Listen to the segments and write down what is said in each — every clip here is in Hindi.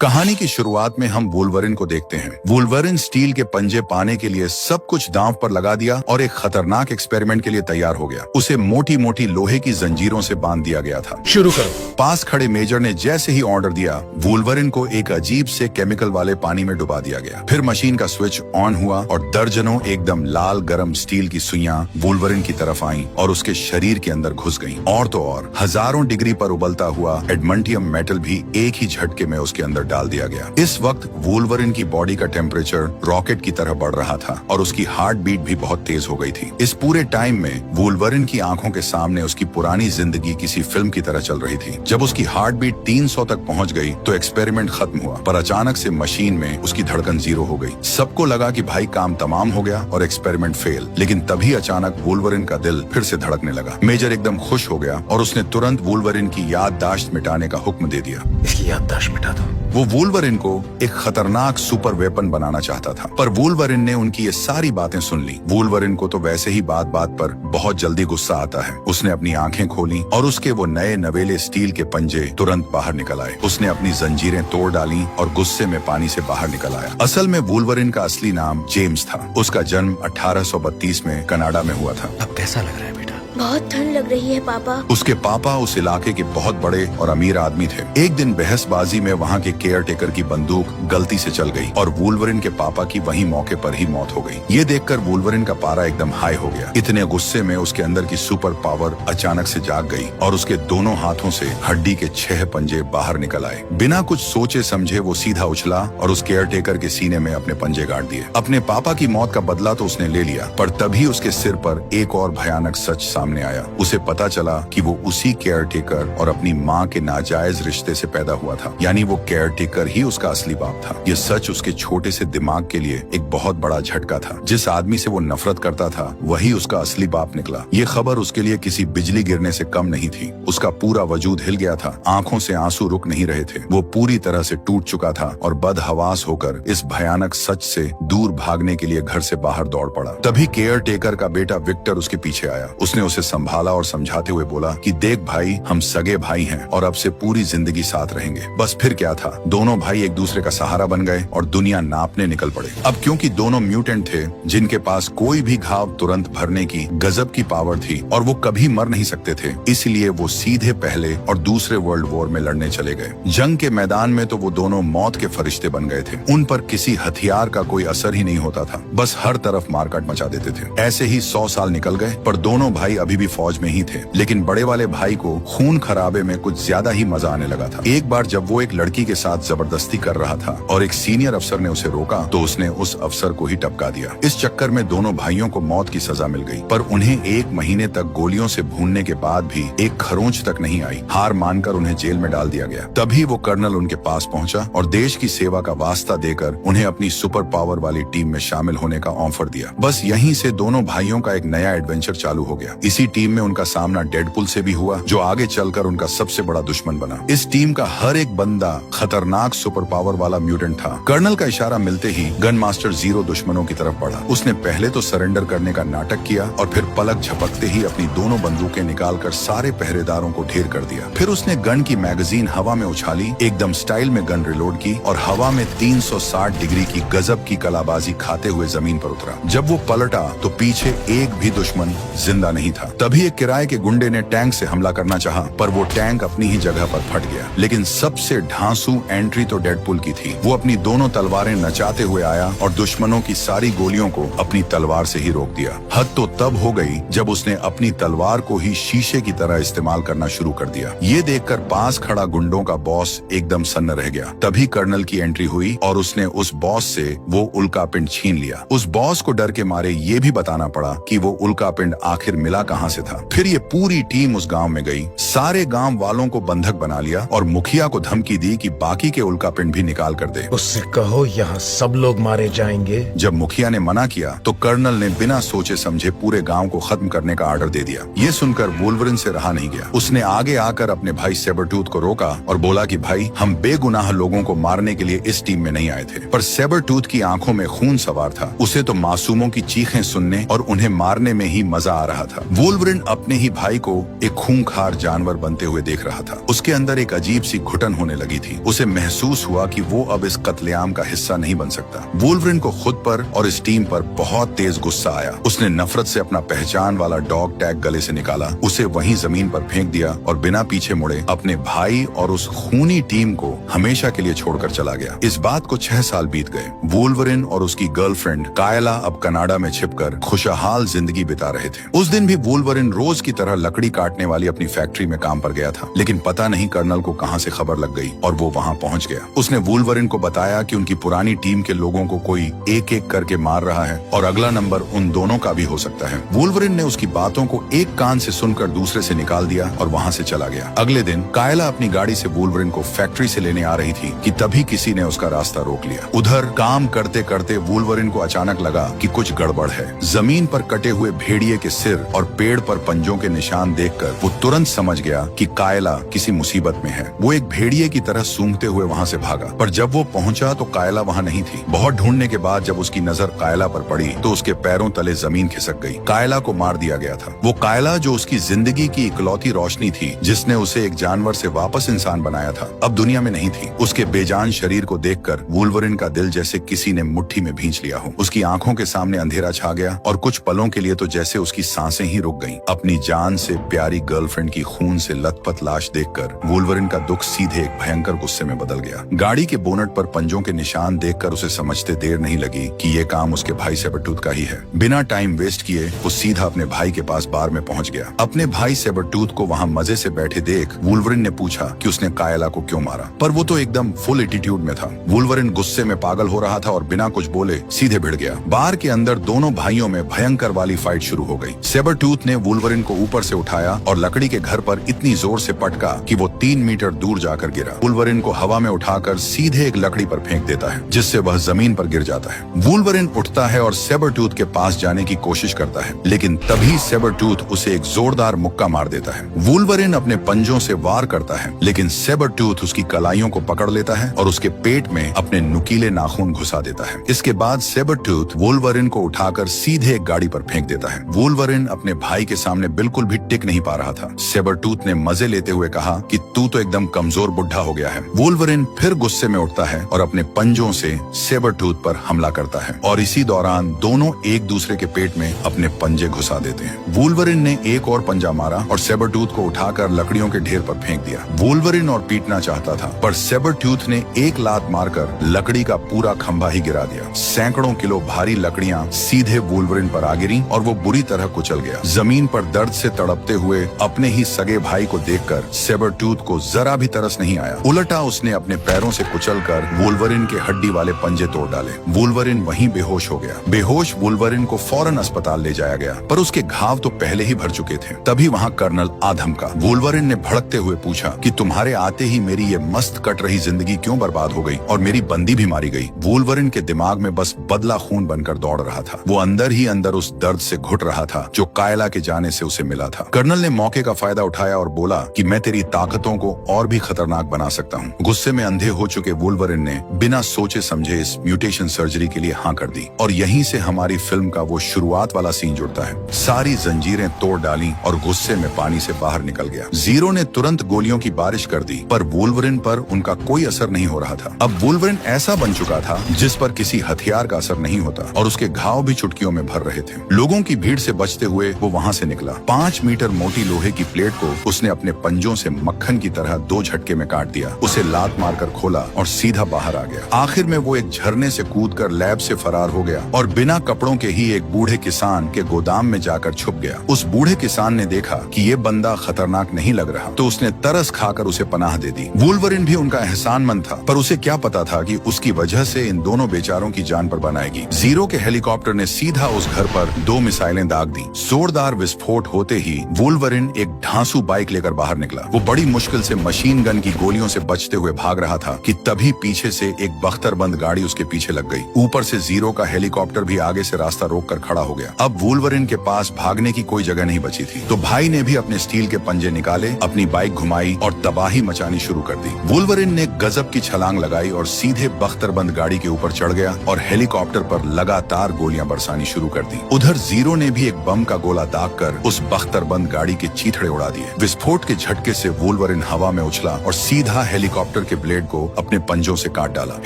कहानी की शुरुआत में हम वुल्वरिन को देखते हैं। वुल्वरिन स्टील के पंजे पाने के लिए सब कुछ दांव पर लगा दिया और एक खतरनाक एक्सपेरिमेंट के लिए तैयार हो गया। उसे मोटी मोटी लोहे की जंजीरों से बांध दिया गया था। शुरू करो। पास खड़े मेजर ने जैसे ही ऑर्डर दिया, वुल्वरिन को एक अजीब से केमिकल वाले पानी में डुबा दिया गया। फिर मशीन का स्विच ऑन हुआ और दर्जनों एकदम लाल गरम स्टील की सुइयां वुल्वरिन की तरफ आईं और उसके शरीर के अंदर घुस गईं। और तो और हजारों डिग्री पर उबलता हुआ एडमंटियम मेटल भी एक ही झटके में उसके अंदर डाल दिया गया। इस वक्त वुल्वरिन की बॉडी का टेम्परेचर रॉकेट की तरह बढ़ रहा था और उसकी हार्ट बीट भी बहुत तेज हो गई थी। इस पूरे टाइम में वुल्वरिन की आंखों के सामने उसकी पुरानी जिंदगी किसी फिल्म की तरह चल रही थी। जब उसकी हार्ट बीट 300 तक पहुंच गई तो एक्सपेरिमेंट खत्म हुआ, पर अचानक से मशीन में उसकी धड़कन 0 हो गई। सबको लगा कि भाई काम तमाम हो गया और एक्सपेरिमेंट फेल, लेकिन तभी अचानक वुल्वरिन का दिल फिर से धड़कने लगा। मेजर एकदम खुश हो गया और उसने तुरंत वुल्वरिन की याददाश्त मिटाने का हुक्म दे दिया। इसकी याददाश्त मिटा दो। वो वुल्वरिन को एक खतरनाक सुपर वेपन बनाना चाहता था, पर वुल्वरिन ने उनकी ये सारी बातें सुन ली। वुल्वरिन को तो वैसे ही बात बात पर बहुत जल्दी गुस्सा आता है। उसने अपनी आंखें खोली और उसके वो नए नवेले स्टील के पंजे तुरंत बाहर निकल आए। उसने अपनी जंजीरें तोड़ डाली और गुस्से में पानी से बाहर निकल आया। असल में वुल्वरिन का असली नाम जेम्स था। उसका जन्म 1832 में कनाडा में हुआ था। अब कैसा लग रहा है बेटा? बहुत ठंड लग रही है पापा। उसके पापा उस इलाके के बहुत बड़े और अमीर आदमी थे। एक दिन बहसबाजी में वहाँ के केयर टेकर की बंदूक गलती से चल गई और वुल्वरिन के पापा की वहीं मौके पर ही मौत हो गई। ये देखकर वुल्वरिन का पारा एकदम हाई हो गया। इतने गुस्से में उसके अंदर की सुपर पावर अचानक से जाग गई और उसके दोनों हाथों से हड्डी के 6 पंजे बाहर निकल आए। बिना कुछ सोचे समझे वो सीधा उछला और उस केयर टेकर के सीने में अपने पंजे गाड़ दिए। अपने पापा की मौत का बदला तो उसने ले लिया, पर तभी उसके सिर पर एक और भयानक सच सामने आया। उसे पता चला कि वो उसी केयर टेकर और अपनी माँ के नाजायज रिश्ते से पैदा हुआ था, यानी वो केयर टेकर ही उसका असली बाप था। ये सच उसके छोटे से दिमाग के लिए एक बहुत बड़ा झटका था। जिस आदमी से वो नफरत करता था वही उसका असली बाप निकला। ये खबर उसके लिए किसी बिजली गिरने से कम नहीं थी। उसका पूरा वजूद हिल गया था। आंखों से आंसू रुक नहीं रहे थे। वो पूरी तरह से टूट चुका था और बदहवास होकर इस भयानक सच से दूर भागने के लिए घर से बाहर दौड़ पड़ा। तभी केयर टेकर का बेटा विक्टर उसके पीछे आया। उसने उसे संभाला और समझाते हुए बोला कि देख भाई, हम सगे भाई हैं और अब से पूरी जिंदगी साथ रहेंगे। बस फिर क्या था, दोनों भाई एक दूसरे का सहारा बन गए और दुनिया नापने निकल पड़े। अब क्योंकि दोनों म्यूटेंट थे जिनके पास कोई भी घाव तुरंत भरने की गजब की पावर थी और वो कभी मर नहीं सकते थे, इसलिए वो सीधे पहले और दूसरे वर्ल्ड वॉर में लड़ने चले गए। जंग के मैदान में तो वो दोनों मौत के फरिश्ते बन गए थे। उन पर किसी हथियार का कोई असर ही नहीं होता था, बस हर तरफ मारकाट मचा देते थे। ऐसे ही 100 साल निकल गए, पर दोनों भाई अभी भी फौज में ही थे। लेकिन बड़े वाले भाई को खून खराबे में कुछ ज्यादा ही मजा आने लगा था। एक बार जब वो एक लड़की के साथ जबरदस्ती कर रहा था और एक सीनियर अफसर ने उसे रोका तो उसने उस अफसर को ही टपका दिया। इस चक्कर में दोनों भाइयों को मौत की सजा मिल गई, पर उन्हें 1 महीने तक गोलियों से भूनने के बाद भी एक खरोंच तक नहीं आई। हार मानकर उन्हें जेल में डाल दिया गया। तभी वो कर्नल उनके पास पहुंचा और देश की सेवा का वास्ता देकर उन्हें अपनी सुपर पावर वाली टीम में शामिल होने का ऑफर दिया। बस यहीं से दोनों भाइयों का एक नया एडवेंचर चालू हो गया। इसी टीम में उनका सामना डेडपुल से भी हुआ, जो आगे चलकर उनका सबसे बड़ा दुश्मन बना। इस टीम का हर एक बंदा खतरनाक सुपर पावर वाला म्यूटेंट था। कर्नल का इशारा मिलते ही गन मास्टर 0 दुश्मनों की तरफ बढ़ा। उसने पहले तो सरेंडर करने का नाटक किया और फिर पलक झपकते ही अपनी दोनों बंदूकें निकालकर सारे पहरेदारों को ढेर कर दिया। फिर उसने गन की मैगजीन हवा में उछाली, एकदम स्टाइल में गन रिलोड की और हवा में 360 डिग्री की गजब की कलाबाजी खाते हुए जमीन पर उतरा। जब वो पलटा तो पीछे एक भी दुश्मन जिंदा नहीं था। तभी एक किराए के गुंडे ने टैंक से हमला करना चाहा, पर वो टैंक अपनी ही जगह पर फट गया। लेकिन सबसे ढांसू एंट्री तो डेडपुल की थी। वो अपनी दोनों तलवारें नचाते हुए आया और दुश्मनों की सारी गोलियों को अपनी तलवार से ही रोक दिया। हद तो तब हो गई जब उसने अपनी तलवार को ही शीशे की तरह इस्तेमाल करना शुरू कर दिया। ये देखकर पास खड़ा गुंडों का बॉस एकदम सन्न रह गया। तभी कर्नल की एंट्री हुई और उसने उस बॉस से वो उल्का पिंड छीन लिया। उस बॉस को डर के मारे ये भी बताना पड़ा कि वो उल्का पिंड आखिर मिला कहाँ से था। फिर ये पूरी टीम उस गांव में गई, सारे गांव वालों को बंधक बना लिया और मुखिया को धमकी दी कि बाकी के उल्का पिंड भी निकाल कर दे। उससे कहो यहाँ सब लोग मारे जाएंगे। जब मुखिया ने मना किया तो कर्नल ने बिना सोचे समझे पूरे गांव को खत्म करने का आर्डर दे दिया। ये सुनकर वुल्वरिन से रहा नहीं गया। उसने आगे आकर अपने भाई सेबरटूथ को रोका और बोला कि भाई, हम बेगुनाह लोगों को मारने के लिए इस टीम में नहीं आए थे। पर सेबरटूथ की आंखों में खून सवार था। उसे तो मासूमों की चीखें सुनने और उन्हें मारने में ही मजा आ रहा था। वुल्वरिन अपने ही भाई को एक खूंखार जानवर बनते हुए देख रहा था। उसके अंदर एक अजीब सी घुटन होने लगी थी। उसे महसूस हुआ कि वो अब इस कत्लेआम का हिस्सा नहीं बन सकता। वुल्वरिन को खुद पर और इस टीम पर बहुत तेज गुस्सा आया। उसने नफरत से अपना पहचान वाला डॉग टैग गले से निकाला, उसे वहीं जमीन पर फेंक दिया और बिना पीछे मुड़े अपने भाई और उस खूनी टीम को हमेशा के लिए छोड़कर चला गया। इस बात को 6 साल बीत गए। वुल्वरिन और उसकी गर्लफ्रेंड कायला अब कनाडा में छिपकर खुशहाल जिंदगी बिता रहे थे। उस दिन भी वुल्वरिन रोज की तरह लकड़ी काटने वाली अपनी फैक्ट्री में काम पर गया था, लेकिन पता नहीं कर्नल को कहां से खबर लग गई और वो वहां पहुंच गया। उसने वुल्वरिन को बताया कि उनकी पुरानी टीम के लोगों को कोई एक एक करके मार रहा है और अगला नंबर उन दोनों का भी हो सकता है। वुल्वरिन ने उसकी बातों को एक कान से सुनकर दूसरे से निकाल दिया और वहां से चला गया। अगले दिन कायला अपनी गाड़ी से वुल्वरिन को फैक्ट्री से लेने आ रही थी कि तभी किसी ने उसका रास्ता रोक लिया। उधर काम करते करते वुल्वरिन को अचानक लगा कि कुछ गड़बड़ है। जमीन पर कटे हुए भेड़िए के सिर और पेड़ पर पंजों के निशान देखकर वो तुरंत समझ गया कि कायला किसी मुसीबत में है। वो एक भेड़िए की तरह सूंघते हुए वहां से भागा, पर जब वो पहुंचा तो कायला वहां नहीं थी। बहुत ढूंढने के बाद जब उसकी नजर कायला पर पड़ी तो उसके पैरों तले जमीन खिसक गई। कायला को मार दिया गया था। वो कायला जो उसकी जिंदगी की इकलौती रोशनी थी, जिसने उसे एक जानवर से वापस इंसान बनाया था, अब दुनिया में नहीं थी। उसके बेजान शरीर को देखकर वुल्वरिन का दिल जैसे किसी ने मुट्ठी में भींच लिया हो। उसकी आंखों के सामने अंधेरा छा गया और कुछ पलों के लिए तो जैसे उसकी सांसें ही रुक गईं। अपनी जान से प्यारी गर्लफ्रेंड की खून से लथपथ लाश देखकर वुल्वरिन का दुख सीधे एक भयंकर गुस्से में बदल गया। गाड़ी के बोनट पर पंजों के निशान देखकर उसे समझते देर नहीं लगी कि ये काम उसके भाई सेबरटूथ का ही है। बिना टाइम वेस्ट किए वो सीधा अपने भाई के पास बार में पहुंच गया। अपने भाई सेबरटूथ को वहां मजे से बैठे देख वुल्वरिन ने पूछा कि उसने कायला को क्यों मारा, पर वो तो एकदम फुल एटीट्यूड में था। वुल्वरिन गुस्से में पागल हो रहा था और बिना कुछ बोले सीधे भिड़ गया। बार के अंदर दोनों भाइयों में भयंकर वाली फाइट शुरू हो गई। सेबरटूथ ने वुल्वरिन को ऊपर से उठाया और लकड़ी के घर पर इतनी जोर से पटका कि वो 3 मीटर दूर जाकर गिरा। वुल्वरिन को हवा में उठाकर सीधे एक लकड़ी पर फेंक देता है, जिससे वह जमीन पर गिर जाता है। वुल्वरिन उठता है और सेबरटूथ के पास जाने की कोशिश करता है, लेकिन तभी सेबरटूथ उसे एक जोरदार मुक्का मार देता है। वुल्वरिन अपने पंजों से वार करता है, लेकिन सेबरटूथ उसकी कलाइयों को पकड़ लेता है और उसके पेट में अपने नुकीले नाखून घुसा देता है। इसके बाद सेबरटूथ वुल्वरिन को उठाकर सीधे एक गाड़ी पर फेंक देता है। वुल्वरिन अपने भाई के सामने बिल्कुल भी टिक नहीं पा रहा था। सेबरटूथ ने मजे लेते हुए कहा कि तू तो एकदम कमजोर बुढ़ा हो गया है। वुल्वरिन फिर गुस्से में उठता है और अपने पंजों से सेबरटूथ पर हमला करता है और इसी दौरान दोनों एक दूसरे के पेट में अपने पंजे घुसा देते हैं। वुल्वरिन ने एक और पंजा मारा और सेबरटूथ को उठाकर लकड़ियों के ढेर पर फेंक दिया। वुल्वरिन और पीटना चाहता था, पर सेबरटूथ ने एक लात मारकर लकड़ी का पूरा खंभा ही गिरा दिया। सैकड़ों किलो भारी लकड़ियां सीधे वुल्वरिन पर आ गिरी और वो बुरी तरह कुचल गया। जमीन पर दर्द से तड़पते हुए अपने ही सगे भाई को देखकर सेबरटूथ को जरा भी तरस नहीं आया। उल्टा उसने अपने पैरों से कुचलकर वुल्वरिन के हड्डी वाले पंजे तोड़ डाले। वुल्वरिन वहीं बेहोश हो गया। बेहोश वुल्वरिन को फौरन अस्पताल ले जाया गया, पर उसके घाव तो पहले ही भर चुके थे। तभी वहां कर्नल आधम का। वुल्वरिन ने भड़कते हुए पूछा कि तुम्हारे आते ही मेरी ये मस्त कट रही जिंदगी क्यों बर्बाद हो गई और मेरी बंदी भी मारी गई। वुल्वरिन के दिमाग में बस बदला खून बनकर दौड़ रहा था। वो अंदर ही अंदर उस दर्द से घुट रहा था जो कायला के जाने से उसे मिला था। कर्नल ने मौके का फायदा उठाया और बोला कि मैं तेरी ताकतों को और भी खतरनाक बना सकता हूँ। गुस्से में अंधे हो चुके वुल्वरिन ने बिना सोचे समझे इस म्यूटेशन सर्जरी के लिए हाँ कर दी और यहीं से हमारी फिल्म का वो शुरुआत वाला सीन जुड़ता है। सारी जंजीरें तोड़ डाली और गुस्से में पानी से बाहर निकल गया। जीरो ने तुरंत गोलियों की बारिश कर दी, पर वुल्वरिन पर उनका कोई असर नहीं हो रहा था। अब वुल्वरिन ऐसा बन चुका था जिस पर किसी हथियार का असर नहीं होता और उसके घाव भी चुटकियों में भर रहे थे। लोगों की भीड़ से बचते हुए वो वहां से निकला। 5 मीटर मोटी लोहे की प्लेट को उसने अपने पंजों से मक्खन की तरह 2 झटके में काट दिया। उसे लात मारकर खोला और सीधा बाहर आ गया। आखिर में वो एक झरने से कूदकर लैब से फरार हो गया और बिना कपड़ों के ही एक बूढ़े किसान के गोदाम में जाकर छुप गया। उस बूढ़े किसान ने देखा कि ये बंदा खतरनाक नहीं लग रहा, तो उसने तरस खाकर उसे पनाह दे दी। वुल्वरिन भी उनका एहसानमंद था, पर उसे क्या पता था कि उसकी वजह से इन दोनों बेचारों की जान पर बनाएगी। जीरो के हेलीकॉप्टर ने सीधा उस घर पर 2 मिसाइलें दाग दी। जोरदार विस्फोट होते ही वुल्वरिन एक ढांसू बाइक लेकर बाहर निकला। वो बड़ी मुश्किल से मशीन गन की गोलियों से बचते हुए भाग रहा था कि तभी पीछे से एक बख्तरबंद गाड़ी उसके पीछे लग गई। ऊपर से जीरो का हेलीकॉप्टर भी आगे से रास्ता रोककर खड़ा हो गया। अब वुल्वरिन के पास भागने की कोई जगह नहीं बची थी, तो भाई ने भी अपने स्टील के पंजे निकाले, अपनी बाइक घुमाई और तबाही मचानी शुरू कर दी। वुल्वरिन ने गजब की छलांग लगाई और सीधे बख्तरबंद गाड़ी के ऊपर चढ़ गया और हेलीकॉप्टर पर लगातार गोलियां बरसानी शुरू कर दी। उधर जीरो ने भी एक बम का गोला दाग कर उस बख्तरबंद गाड़ी के चीथड़े उड़ा दिए। विस्फोट के झटके से वुल्वरिन हवा में उछला और सीधा हेलीकॉप्टर के ब्लेड को अपने पंजों से काट डाला।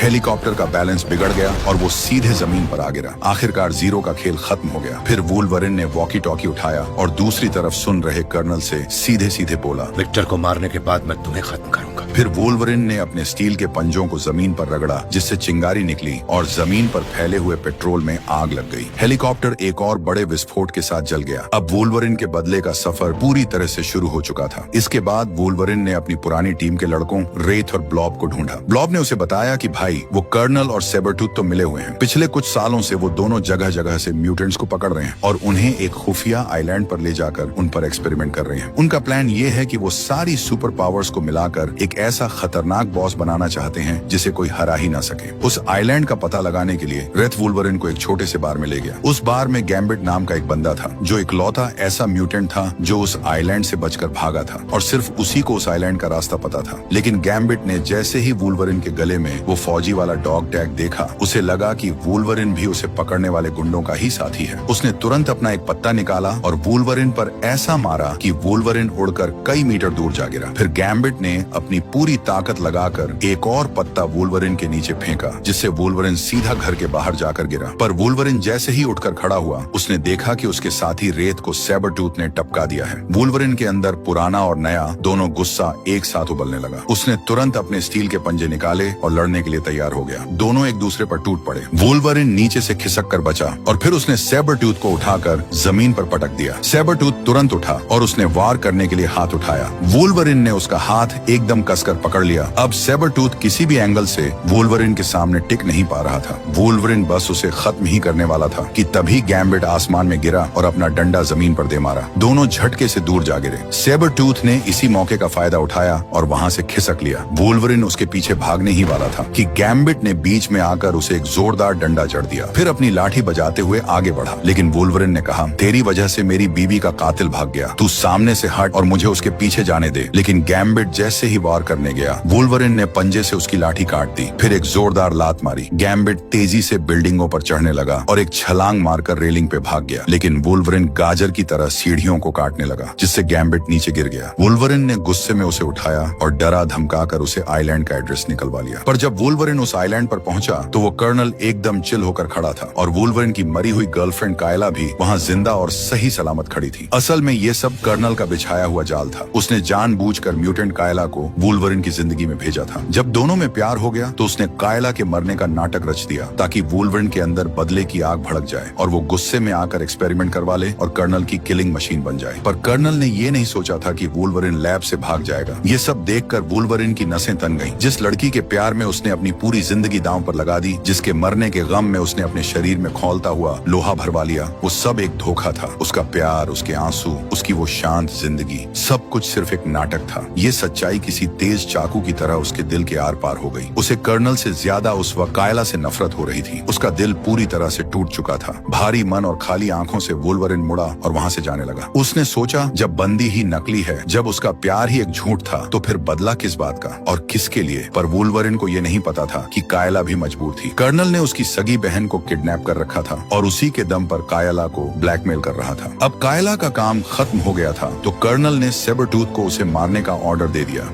हेलीकॉप्टर का बैलेंस बिगड़ गया और वो सीधे जमीन पर आ गिरा। आखिरकार जीरो का खेल खत्म हो गया। फिर वुल्वरिन ने वॉकी टॉकी उठाया और दूसरी तरफ सुन रहे कर्नल से सीधे सीधे बोला, विक्टर को मारने के बाद मैं तुम्हें खत्म करूंगा। फिर वुल्वरिन ने अपने स्टील के पंजों को जमीन पर रगड़ा, जिससे चिंगारी निकली और जमीन पर फैले हुए पेट्रोल में आग लग गई। हेलीकॉप्टर एक और बड़े विस्फोट के साथ जल गया। अब वुल्वरिन के बदले का सफर पूरी तरह से शुरू हो चुका था। इसके बाद वुल्वरिन ने अपनी पुरानी टीम के लड़कों रेथ और ब्लॉब को ढूंढा। ब्लॉब ने उसे बताया कि भाई, वो कर्नल और सेबरटूथ तो मिले हुए हैं। पिछले कुछ सालों से वो दोनों जगह जगह से म्यूटेंट्स को पकड़ रहे हैं और उन्हें एक खुफिया आइलैंड पर ले जाकर उन पर एक्सपेरिमेंट कर रहे हैं। उनका प्लान ये है कि वो सारी सुपर पावर्स को मिलाकर एक ऐसा खतरनाक बॉस बनाना चाहते हैं जिसे कोई हरा ही ना सके। उस आइलैंड का पता लगाने के लिए रेथ वुल्वरिन को एक छोटे से बार में ले गया। उस बार में गैम्बिट नाम का एक बंदा था जो इकलौता ऐसा म्यूटेंट था जो उस आइलैंड से बचकर भागा था और सिर्फ उसी को उस आइलैंड का रास्ता पता था। लेकिन गैम्बिट ने जैसे ही वुल्वरिन के गले में वो फौजी वाला डॉग टैग देखा, उसे लगा कि वुल्वरिन भी उसे पकड़ने वाले गुंडों का ही साथी है। उसने तुरंत अपना एक पत्ता निकाला और वुल्वरिन पर ऐसा मारा कि वुल्वरिन उड़कर कई मीटर दूर जा गिरा। फिर गैम्बिट ने अपनी पूरी ताकत लगाकर एक और पत्ता वुल्वरिन के नीचे फेंका, जिससे वुल्वरिन सीधा घर के बाहर जाकर गिरा। पर वुल्वरिन जैसे ही उठकर खड़ा हुआ, उसने देखा कि उसके साथी रेत को सेबरटूथ ने टपका दिया है। वुल्वरिन के अंदर पुराना और नया दोनों गुस्सा एक साथ उबलने लगा। उसने तुरंत अपने स्टील के पंजे निकाले और लड़ने के लिए तैयार हो गया। दोनों एक दूसरे पर टूट पड़े। वुल्वरिन नीचे से खिसक कर बचा और फिर उसने सेबरटूथ को उठाकर जमीन पर पटक दिया। सेबरटूथ तुरंत उठा और उसने वार करने के लिए हाथ उठाया। वुल्वरिन ने उसका हाथ एकदम कसकर पकड़ लिया। अब सेबरटूथ किसी भी एंगल से वुल्वरिन के सामने टिक नहीं पा रहा था। वुल्वरिन बस उसे खत्म ही करने वाला था कि तभी गैम्बिट आसमान में गिरा और अपना डंडा जमीन पर दे मारा। दोनों झटके से दूर जा गिरे। सेबरटूथ ने इसी मौके का फायदा उठाया और वहां से खिसक लिया। वुल्वरिन उसके पीछे भागने ही वाला था कि गैम्बिट ने बीच में आकर उसे एक जोरदार डंडा जड़ दिया। फिर अपनी लाठी बजाते हुए आगे बढ़ा। लेकिन वुल्वरिन ने कहा, तेरी वजह से मेरी बीवी का कातिल भाग गया। तू सामने से हट और मुझे उसके पीछे जाने दे। लेकिन गैम्बिट जैसे ही वार करने गया, वुल्वरिन ने पंजे से उसकी लाठी काट दी। फिर एक जोरदार लात मारी। गैम्बिट तेजी से बिल्डिंगों पर चढ़ने लगा और एक छलांग मारकर रेलिंग पे भाग गया। लेकिन वुल्वरिन गाजर की तरह सीढ़ियों को काटने लगा, जिससे गैम्बिट नीचे गिर गया। वुल्वरिन ने गुस्से में उसे उठाया और डरा धमकाकर उसे आइलैंड का एड्रेस निकलवा लिया। पर जब वुल्वरिन उस आइलैंड पर पहुंचा तो वो कर्नल एकदम चिल होकर खड़ा था और वुल्वरिन की मरी हुई गर्लफ्रेंड कायला भी वहां जिंदा और सही सलामत खड़ी थी। असल में ये सब कर्नल का बिछाया हुआ जाल था। उसने जानबूझकर म्यूटेंट कायला को वुल्वरिन की जिंदगी में भेजा था। जब दोनों में प्यार हो गया तो उसने कायला के मरने का नाटक रच दिया ताकि वुल्वरिन के अंदर बदले की आग भड़क जाए और वो गुस्से में आकर एक्सपेरिमेंट करवा ले और कर्नल की किलिंग मशीन बन जाए। पर कर्नल ने ये नहीं सोचा था कि वुल्वरिन लैब से भाग जाएगा। ये सब देखकर वुल्वरिन की नसें तन गईं। जिस लड़की के प्यार में उसने अपनी पूरी जिंदगी दांव पर लगा दी, जिसके मरने के गम में उसने अपने शरीर में खौलता हुआ लोहा भरवा लिया, वो सब एक धोखा था। उसका प्यार, उसके आंसू, उसकी वो शांत जिंदगी, सब कुछ सिर्फ एक नाटक था। ये सच्चाई किसी तेज चाकू की तरह उसके दिल के आर पार हो गई। उसे कर्नल से ज्यादा उस वक्त कायला से नफरत हो रही थी। उसका दिल पूरी तरह से टूट चुका था। भारी मन और खाली आंखों से वुल्वरिन मुड़ा और वहां से जाने लगा। उसने सोचा, जब बंदी ही नकली है, जब उसका प्यार ही एक झूठ था, तो फिर बदला किस बात का और किसके लिए? पर वुल्वरिन को यह नहीं पता था कि कायला भी मजबूर थी। कर्नल ने उसकी सगी बहन को किडनैप कर रखा था और उसी के दम पर कायला को ब्लैकमेल कर रहा था। अब कायला का काम खत्म हो गया था तो कर्नल ने सेबरटूथ को उसे मारने का ऑर्डर दे दिया।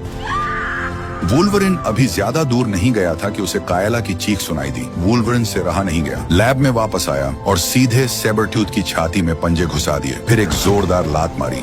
वुल्वरिन अभी ज्यादा दूर नहीं गया था कि उसे कायला की चीख सुनाई दी। वुल्वरिन से रहा नहीं गया। लैब में वापस आया और सीधे सेबरटूथ की छाती में पंजे घुसा दिए। फिर एक जोरदार लात मारी।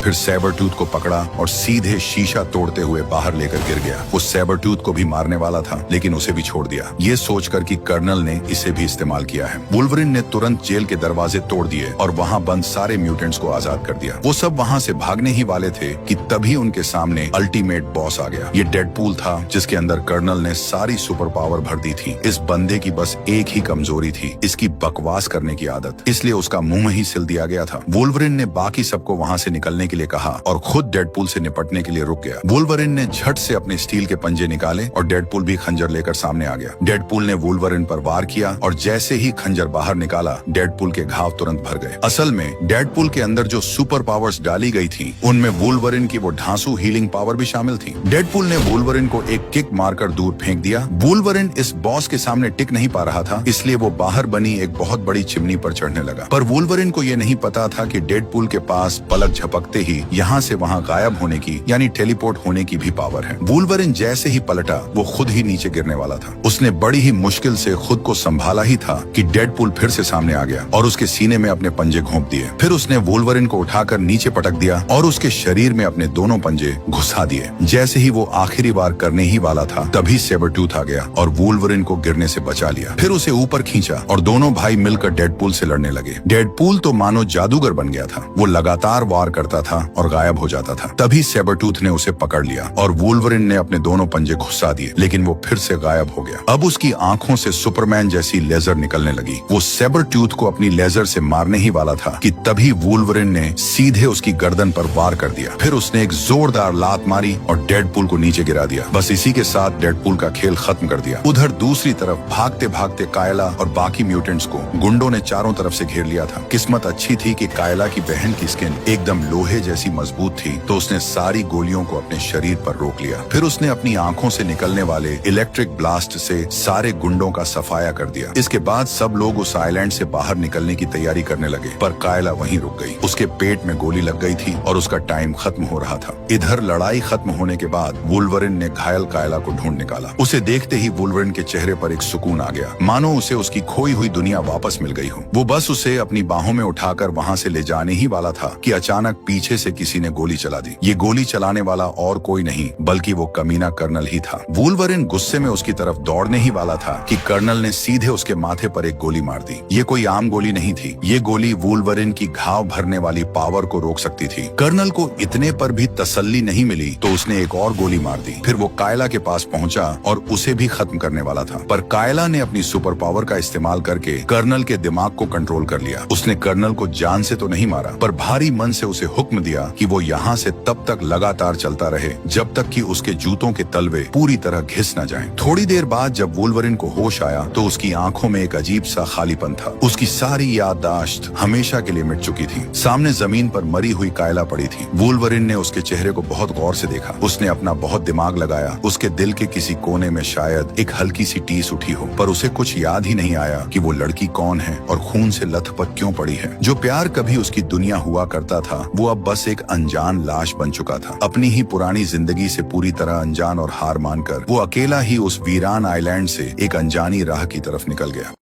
फिर सेबरटूथ को पकड़ा और सीधे शीशा तोड़ते हुए बाहर लेकर गिर गया। वो सेबरटूथ को भी मारने वाला था, लेकिन उसे भी छोड़ दिया, ये सोचकर कि कर्नल ने इसे भी इस्तेमाल किया है। वुल्वरिन ने तुरंत जेल के दरवाजे तोड़ दिए और वहां बंद सारे म्यूटेंट्स को आजाद कर दिया। वो सब वहां से भागने ही वाले थे कि तभी उनके सामने अल्टीमेट बॉस आ गया। ये डेडपूल था जिसके अंदर कर्नल ने सारी सुपर पावर भर दी थी। इस बंदे की बस एक ही कमजोरी थी, इसकी बकवास करने की आदत। इसलिए उसका मुंह ही सिल दिया गया था। वुल्वरिन ने बाकी सबको वहां से निकलने के के लिए कहा और खुद डेडपूल से निपटने के लिए रुक गया। वुल्वरिन ने झट से अपने स्टील के पंजे निकाले और डेडपूल भी खंजर लेकर सामने आ गया। डेडपूल ने वुल्वरिन पर वार किया और जैसे ही खंजर बाहर निकाला, डेडपूल के घाव तुरंत भर गए। असल में डेडपूल के अंदर जो सुपर पावर्स डाली गई थी, उनमें वुल्वरिन की वो ढांसू हीलिंग पावर भी शामिल थी। डेडपूल ने वुल्वरिन को एक किक मारकर दूर फेंक दिया। वुल्वरिन इस बॉस के सामने टिक नहीं पा रहा था, इसलिए वो बाहर बनी एक बहुत बड़ी चिमनी पर चढ़ने लगा। पर वुल्वरिन को यह नहीं पता था कि डेडपूल के पास पलक झपकते ही यहाँ से वहाँ गायब होने की यानी टेलीपोर्ट होने की भी पावर है। वुल्वरिन जैसे ही पलटा, वो खुद ही नीचे गिरने वाला था। उसने बड़ी ही मुश्किल से खुद को संभाला ही था कि डेडपूल फिर से सामने आ गया और उसके सीने में अपने पंजे घोंप दिए। फिर उसने वुल्वरिन को उठाकर नीचे पटक दिया और उसके शरीर में अपने दोनों पंजे घुसा दिए। जैसे ही वो आखिरी बार करने ही वाला था, तभी सेबरटूथ आ गया और वुल्वरिन को गिरने से बचा लिया। फिर उसे ऊपर खींचा और दोनों भाई मिलकर डेडपूल से लड़ने लगे। डेडपूल तो मानो जादूगर बन गया था। वो लगातार वार करता था और गायब हो जाता था। तभी सेबरटूथ ने उसे पकड़ लिया और वुल्वरिन ने अपने दोनों पंजे घुसा दिए, लेकिन वो फिर से गायब हो गया। अब उसकी आंखों से सुपरमैन जैसी लेजर निकलने लगी। वो सेबरटूथ को अपनी लेजर से मारने ही वाला था कि तभी वुल्वरिन ने सीधे उसकी गर्दन पर वार कर दिया। फिर उसने एक जोरदार लात मारी और डेडपूल को नीचे गिरा दिया। बस इसी के साथ डेडपूल का खेल खत्म कर दिया। उधर दूसरी तरफ भागते भागते कायला और बाकी म्यूटेंट्स को गुंडों ने चारों तरफ से घेर लिया था। किस्मत अच्छी थी कि कायला की बहन की स्किन एकदम लोहे जैसी मजबूत थी, तो उसने सारी गोलियों को अपने शरीर पर रोक लिया। फिर उसने अपनी आंखों से निकलने वाले इलेक्ट्रिक ब्लास्ट से सारे गुंडों का सफाया कर दिया। इसके बाद सब लोग उस आइलैंड से बाहर निकलने की तैयारी करने लगे, पर कायला वहीं रुक गई। उसके पेट में गोली लग गई थी और उसका टाइम खत्म हो रहा था। इधर लड़ाई खत्म होने के बाद वुल्वरिन ने घायल कायला को ढूंढ निकाला। उसे देखते ही वुल्वरिन के चेहरे पर एक सुकून आ गया, मानो उसे उसकी खोई हुई दुनिया वापस मिल गई हो। वो बस उसे अपनी बाहों में उठाकर वहाँ से ले जाने ही वाला था कि अचानक पीछे से किसी ने गोली चला दी। ये गोली चलाने वाला और कोई नहीं बल्कि वो कमीना कर्नल ही था। वुल्वरिन गुस्से में उसकी तरफ दौड़ने ही वाला था कि कर्नल ने सीधे उसके माथे पर एक गोली मार दी। ये कोई आम गोली नहीं थी, ये गोली वुल्वरिन की घाव भरने वाली पावर को रोक सकती थी। कर्नल को इतने पर भी तसल्ली नहीं मिली तो उसने एक और गोली मार दी। फिर वो कायला के पास पहुंचा और उसे भी खत्म करने वाला था, पर कायला ने अपनी सुपर पावर का इस्तेमाल करके कर्नल के दिमाग को कंट्रोल कर लिया। उसने कर्नल को जान से तो नहीं मारा, पर भारी मन से उसे हुक्म दिया कि वो यहाँ से तब तक लगातार चलता रहे जब तक कि उसके जूतों के तलवे पूरी तरह घिस न जाएं। थोड़ी देर बाद जब वुल्वरिन को होश आया तो उसकी आंखों में एक अजीब सा खालीपन था। उसकी सारी याददाश्त हमेशा के लिए मिट चुकी थी। सामने जमीन पर मरी हुई कायला पड़ी थी। वुल्वरिन ने उसके चेहरे को बहुत गौर से देखा। उसने अपना बहुत दिमाग लगाया। उसके दिल के किसी कोने में शायद एक हल्की सी टीस उठी हो, पर उसे कुछ याद ही नहीं आया कि वो लड़की कौन है और खून से लथपथ क्यों पड़ी है। जो प्यार कभी उसकी दुनिया हुआ करता था, वो अब बस एक अनजान लाश बन चुका था। अपनी ही पुरानी जिंदगी से पूरी तरह अनजान और हार मानकर वो अकेला ही उस वीरान आइलैंड से एक अनजानी राह की तरफ निकल गया।